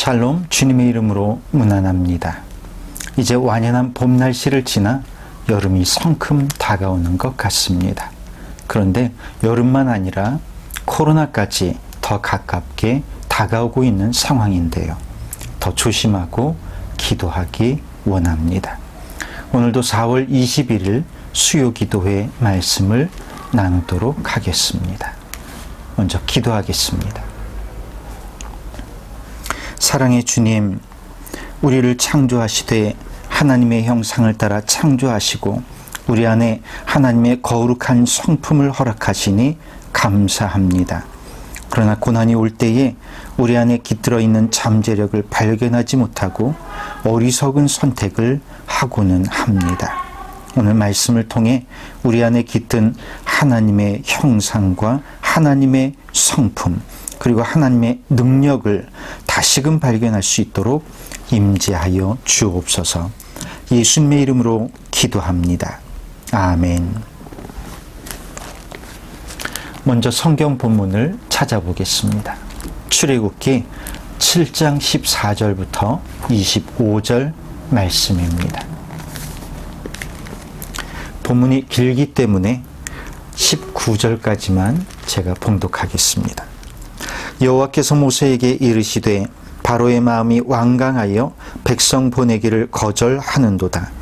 샬롬, 주님의 이름으로 문안합니다. 이제 완연한 봄 날씨를 지나 여름이 성큼 다가오는 것 같습니다. 그런데 여름만 아니라 코로나까지 더 가깝게 다가오고 있는 상황인데요. 더 조심하고 기도하기 원합니다. 오늘도 4월 21일 수요기도회 말씀을 나누도록 하겠습니다. 먼저 기도하겠습니다. 사랑의 주님, 우리를 창조하시되 하나님의 형상을 따라 창조하시고 우리 안에 하나님의 거룩한 성품을 허락하시니 감사합니다. 그러나 고난이 올 때에 우리 안에 깃들어 있는 잠재력을 발견하지 못하고 어리석은 선택을 하고는 합니다. 오늘 말씀을 통해 우리 안에 깃든 하나님의 형상과 하나님의 성품, 그리고 하나님의 능력을 다시금 발견할 수 있도록 임재하여 주옵소서. 예수님의 이름으로 기도합니다. 아멘. 먼저 성경 본문을 찾아보겠습니다. 출애굽기 7장 14절부터 25절 말씀입니다. 본문이 길기 때문에 19절까지만 제가 봉독하겠습니다. 여호와께서 모세에게 이르시되 바로의 마음이 완강하여 백성 보내기를 거절하는도다.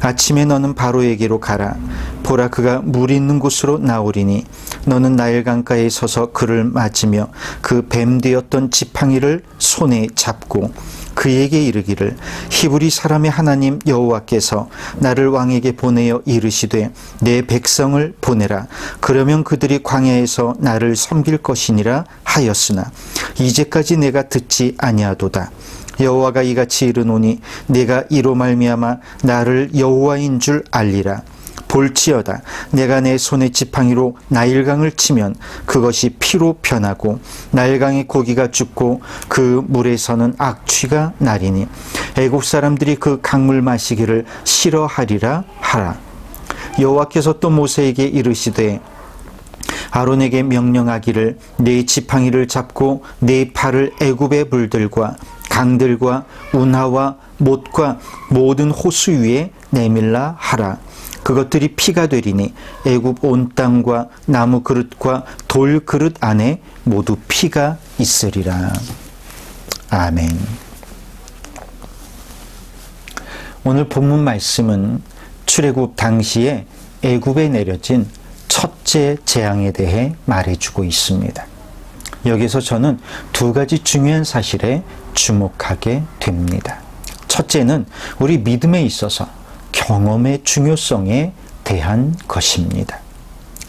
아침에 너는 바로에게로 가라. 보라, 그가 물 있는 곳으로 나오리니 너는 나일 강가에 서서 그를 맞으며 그 뱀 되었던 지팡이를 손에 잡고 그에게 이르기를 히브리 사람의 하나님 여호와께서 나를 왕에게 보내어 이르시되 내 백성을 보내라. 그러면 그들이 광야에서 나를 섬길 것이니라 하였으나 이제까지 내가 듣지 아니하도다. 여호와가 이같이 이르노니 내가 이로 말미암아 나를 여호와인 줄 알리라. 볼지어다, 내가 내 손의 지팡이로 나일강을 치면 그것이 피로 변하고 나일강의 고기가 죽고 그 물에서는 악취가 나리니 애국 사람들이 그 강물 마시기를 싫어하리라 하라. 여호와께서 또 모세에게 이르시되 아론에게 명령하기를 내 지팡이를 잡고 내 팔을 애굽의 물들과 강들과 운하와 못과 모든 호수 위에 내밀라 하라. 그것들이 피가 되리니 애굽 온 땅과 나무 그릇과 돌 그릇 안에 모두 피가 있으리라. 아멘. 오늘 본문 말씀은 출애굽 당시에 애굽에 내려진 첫째 재앙에 대해 말해주고 있습니다. 여기서 저는 두 가지 중요한 사실에 주목하게 됩니다. 첫째는 우리 믿음에 있어서 경험의 중요성에 대한 것입니다.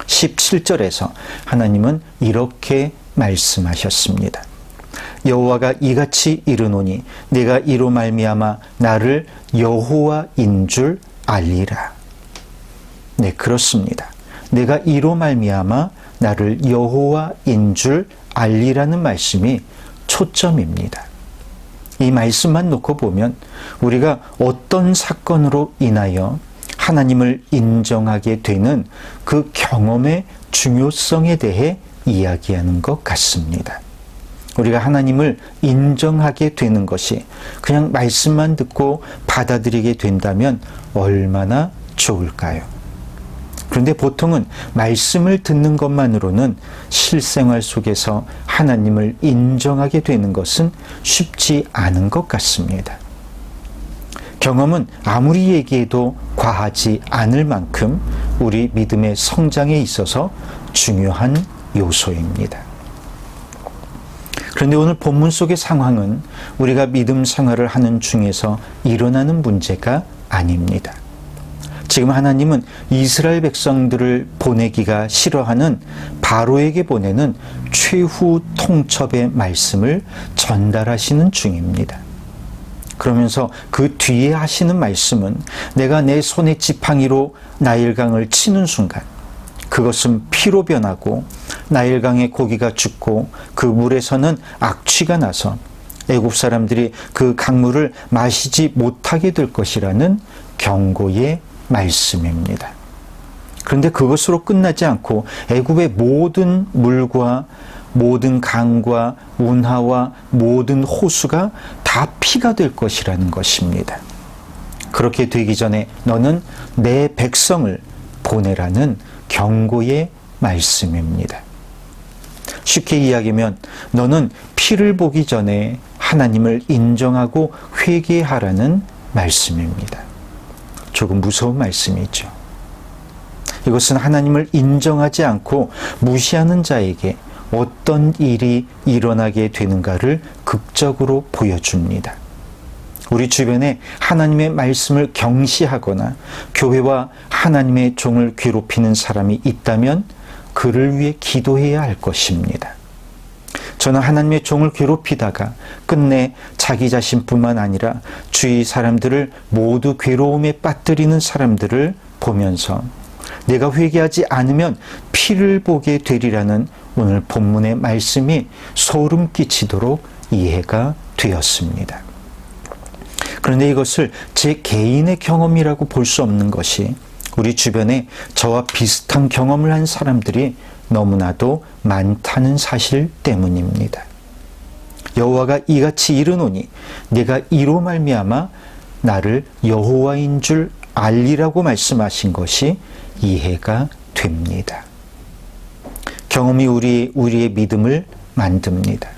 17절에서 하나님은 이렇게 말씀하셨습니다. 여호와가 이같이 이르노니 내가 이로 말미암아 나를 여호와인 줄 알리라. 네, 그렇습니다. 내가 이로 말미암아 나를 여호와인 줄 알리라는 말씀이 초점입니다. 이 말씀만 놓고 보면 우리가 어떤 사건으로 인하여 하나님을 인정하게 되는 그 경험의 중요성에 대해 이야기하는 것 같습니다. 우리가 하나님을 인정하게 되는 것이 그냥 말씀만 듣고 받아들이게 된다면 얼마나 좋을까요? 그런데 보통은 말씀을 듣는 것만으로는 실생활 속에서 하나님을 인정하게 되는 것은 쉽지 않은 것 같습니다. 경험은 아무리 얘기해도 과하지 않을 만큼 우리 믿음의 성장에 있어서 중요한 요소입니다. 그런데 오늘 본문 속의 상황은 우리가 믿음 생활을 하는 중에서 일어나는 문제가 아닙니다. 지금 하나님은 이스라엘 백성들을 보내기가 싫어하는 바로에게 보내는 최후 통첩의 말씀을 전달하시는 중입니다. 그러면서 그 뒤에 하시는 말씀은 내가 내 손의 지팡이로 나일강을 치는 순간 그것은 피로 변하고 나일강의 고기가 죽고 그 물에서는 악취가 나서 애굽 사람들이 그 강물을 마시지 못하게 될 것이라는 경고의 말씀입니다. 그런데 그것으로 끝나지 않고 애굽의 모든 물과 모든 강과 운하와 모든 호수가 다 피가 될 것이라는 것입니다. 그렇게 되기 전에 너는 내 백성을 보내라는 경고의 말씀입니다. 쉽게 이야기하면 너는 피를 보기 전에 하나님을 인정하고 회개하라는 말씀입니다. 조금 무서운 말씀이죠. 이것은 하나님을 인정하지 않고 무시하는 자에게 어떤 일이 일어나게 되는가를 극적으로 보여줍니다. 우리 주변에 하나님의 말씀을 경시하거나 교회와 하나님의 종을 괴롭히는 사람이 있다면 그를 위해 기도해야 할 것입니다. 저는 하나님의 종을 괴롭히다가 끝내 자기 자신뿐만 아니라 주위 사람들을 모두 괴로움에 빠뜨리는 사람들을 보면서 내가 회개하지 않으면 피를 보게 되리라는 오늘 본문의 말씀이 소름 끼치도록 이해가 되었습니다. 그런데 이것을 제 개인의 경험이라고 볼 수 없는 것이 우리 주변에 저와 비슷한 경험을 한 사람들이 너무나도 많다는 사실 때문입니다. 여호와가 이같이 이르노니 내가 이로 말미암아 나를 여호와인 줄 알리라고 말씀하신 것이 이해가 됩니다. 경험이 우리의 믿음을 만듭니다.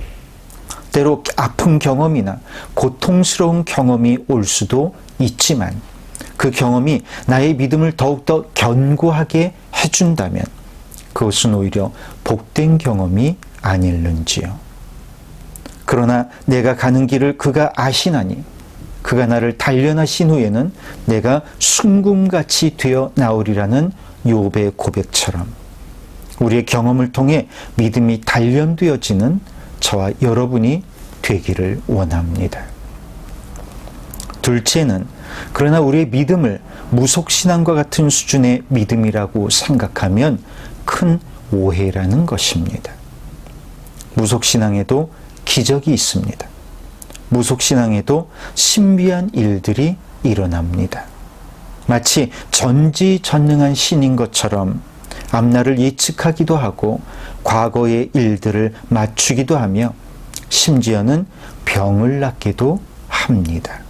때로 아픈 경험이나 고통스러운 경험이 올 수도 있지만 그 경험이 나의 믿음을 더욱더 견고하게 해준다면 그것은 오히려 복된 경험이 아닐는지요. 그러나 내가 가는 길을 그가 아시나니 그가 나를 단련하신 후에는 내가 순금같이 되어 나오리라는 욥의 고백처럼 우리의 경험을 통해 믿음이 단련되어지는 저와 여러분이 되기를 원합니다. 둘째는 그러나 우리의 믿음을 무속신앙과 같은 수준의 믿음이라고 생각하면 큰 오해라는 것입니다. 무속신앙에도 기적이 있습니다. 무속신앙에도 신비한 일들이 일어납니다. 마치 전지전능한 신인 것처럼 앞날을 예측하기도 하고 과거의 일들을 맞추기도 하며 심지어는 병을 낫기도 합니다.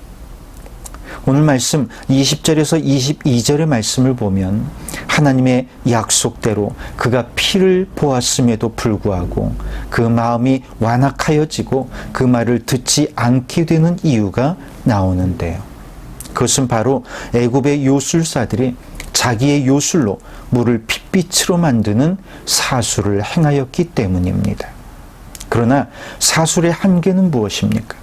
오늘 말씀 20절에서 22절의 말씀을 보면 하나님의 약속대로 그가 피를 보았음에도 불구하고 그 마음이 완악하여지고 그 말을 듣지 않게 되는 이유가 나오는데요. 그것은 바로 애굽의 요술사들이 자기의 요술로 물을 핏빛으로 만드는 사술을 행하였기 때문입니다. 그러나 사술의 한계는 무엇입니까?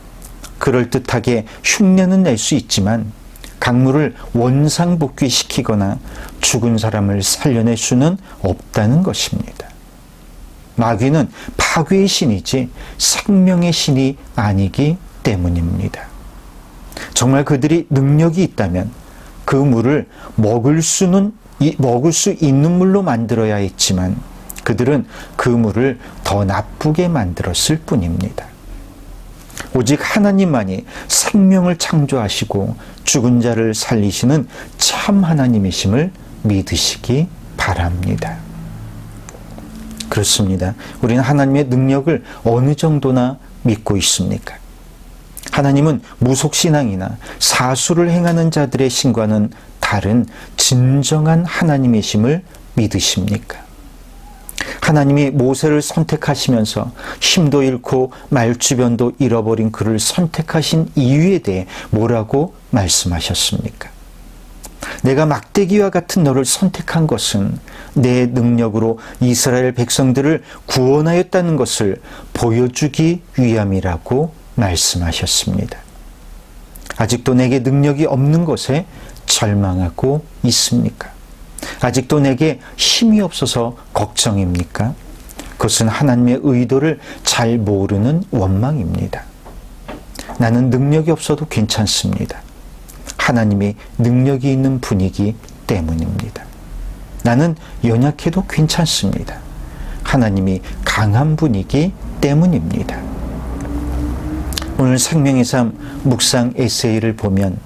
그럴듯하게 흉내는 낼 수 있지만 강물을 원상복귀시키거나 죽은 사람을 살려낼 수는 없다는 것입니다. 마귀는 파괴의 신이지 생명의 신이 아니기 때문입니다. 정말 그들이 능력이 있다면 그 물을 먹을 수 있는 물로 만들어야 했지만 그들은 그 물을 더 나쁘게 만들었을 뿐입니다. 오직 하나님만이 생명을 창조하시고 죽은 자를 살리시는 참 하나님이심을 믿으시기 바랍니다. 그렇습니다. 우리는 하나님의 능력을 어느 정도나 믿고 있습니까? 하나님은 무속신앙이나 사술을 행하는 자들의 신과는 다른 진정한 하나님이심을 믿으십니까? 하나님이 모세를 선택하시면서 힘도 잃고 말주변도 잃어버린 그를 선택하신 이유에 대해 뭐라고 말씀하셨습니까? 내가 막대기와 같은 너를 선택한 것은 내 능력으로 이스라엘 백성들을 구원하였다는 것을 보여주기 위함이라고 말씀하셨습니다. 아직도 내게 능력이 없는 것에 절망하고 있습니까? 아직도 내게 힘이 없어서 걱정입니까? 그것은 하나님의 의도를 잘 모르는 원망입니다. 나는 능력이 없어도 괜찮습니다. 하나님이 능력이 있는 분이기 때문입니다. 나는 연약해도 괜찮습니다. 하나님이 강한 분이기 때문입니다. 오늘 생명의 삶 묵상 에세이를 보면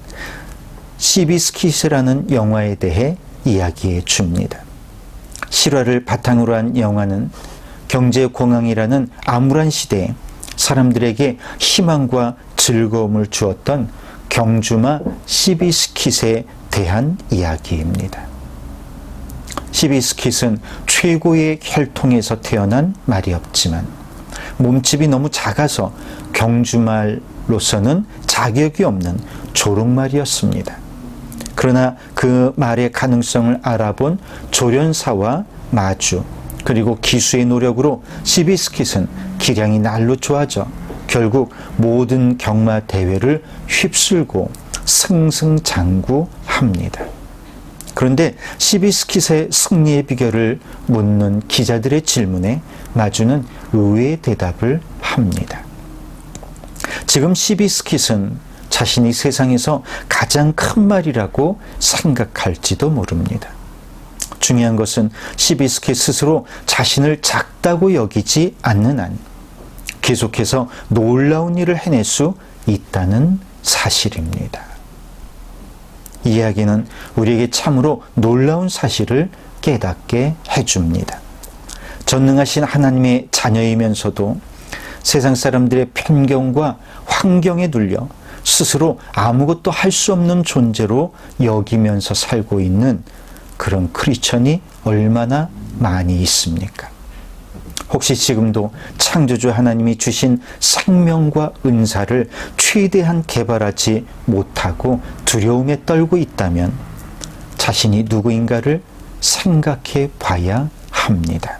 시비스킷이라는 영화에 대해 이야기해 줍니다. 실화를 바탕으로 한 영화는 경제 공황이라는 암울한 시대에 사람들에게 희망과 즐거움을 주었던 경주마 시비스킷에 대한 이야기입니다. 시비스킷은 최고의 혈통에서 태어난 말이 없지만 몸집이 너무 작아서 경주말로서는 자격이 없는 조롱말이었습니다. 그러나 그 말의 가능성을 알아본 조련사와 마주 그리고 기수의 노력으로 시비스킷은 기량이 날로 좋아져 결국 모든 경마 대회를 휩쓸고 승승장구합니다. 그런데 시비스킷의 승리의 비결을 묻는 기자들의 질문에 마주는 의외의 대답을 합니다. 지금 시비스킷은 자신이 세상에서 가장 큰 말이라고 생각할지도 모릅니다. 중요한 것은 시비스킷 스스로 자신을 작다고 여기지 않는 한 계속해서 놀라운 일을 해낼 수 있다는 사실입니다. 이 이야기는 우리에게 참으로 놀라운 사실을 깨닫게 해줍니다. 전능하신 하나님의 자녀이면서도 세상 사람들의 편견과 환경에 눌려 스스로 아무것도 할 수 없는 존재로 여기면서 살고 있는 그런 크리스천이 얼마나 많이 있습니까? 혹시 지금도 창조주 하나님이 주신 생명과 은사를 최대한 개발하지 못하고 두려움에 떨고 있다면 자신이 누구인가를 생각해 봐야 합니다.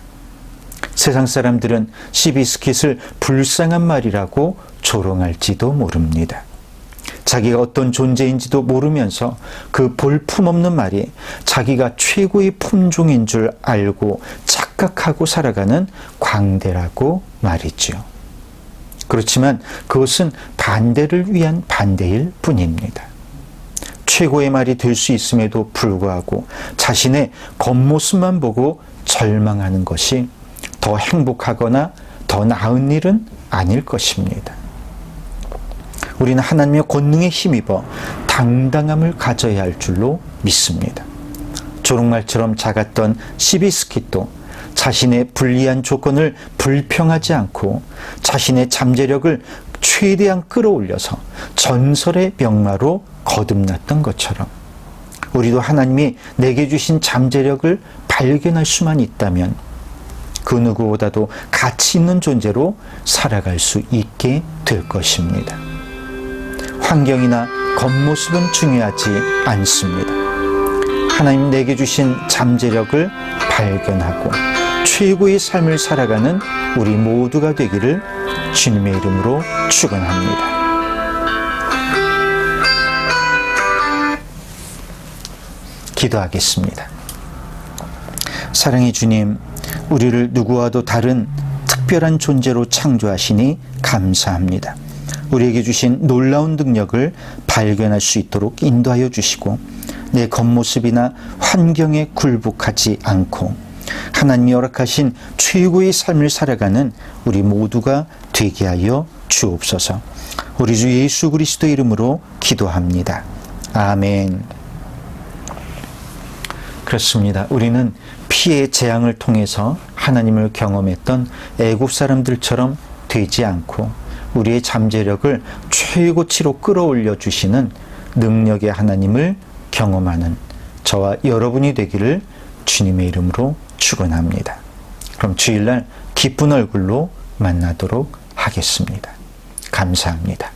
세상 사람들은 시비스킷을 불쌍한 말이라고 조롱할지도 모릅니다. 자기가 어떤 존재인지도 모르면서 그 볼품없는 말이 자기가 최고의 품종인 줄 알고 착각하고 살아가는 광대라고 말이죠. 그렇지만 그것은 반대를 위한 반대일 뿐입니다. 최고의 말이 될 수 있음에도 불구하고 자신의 겉모습만 보고 절망하는 것이 더 행복하거나 더 나은 일은 아닐 것입니다. 우리는 하나님의 권능에 힘입어 당당함을 가져야 할 줄로 믿습니다. 조롱말처럼 작았던 시비스킷도 자신의 불리한 조건을 불평하지 않고 자신의 잠재력을 최대한 끌어올려서 전설의 병마로 거듭났던 것처럼 우리도 하나님이 내게 주신 잠재력을 발견할 수만 있다면 그 누구보다도 가치 있는 존재로 살아갈 수 있게 될 것입니다. 환경이나 겉모습은 중요하지 않습니다. 하나님 내게 주신 잠재력을 발견하고 최고의 삶을 살아가는 우리 모두가 되기를 주님의 이름으로 축원합니다. 기도하겠습니다. 사랑의 주님, 우리를 누구와도 다른 특별한 존재로 창조하시니 감사합니다. 우리에게 주신 놀라운 능력을 발견할 수 있도록 인도하여 주시고 내 겉모습이나 환경에 굴복하지 않고 하나님이 허락하신 최고의 삶을 살아가는 우리 모두가 되게 하여 주옵소서. 우리 주 예수 그리스도 이름으로 기도합니다. 아멘. 그렇습니다. 우리는 피의 재앙을 통해서 하나님을 경험했던 애국 사람들처럼 되지 않고 우리의 잠재력을 최고치로 끌어올려 주시는 능력의 하나님을 경험하는 저와 여러분이 되기를 주님의 이름으로 축원합니다. 그럼 주일날 기쁜 얼굴로 만나도록 하겠습니다. 감사합니다.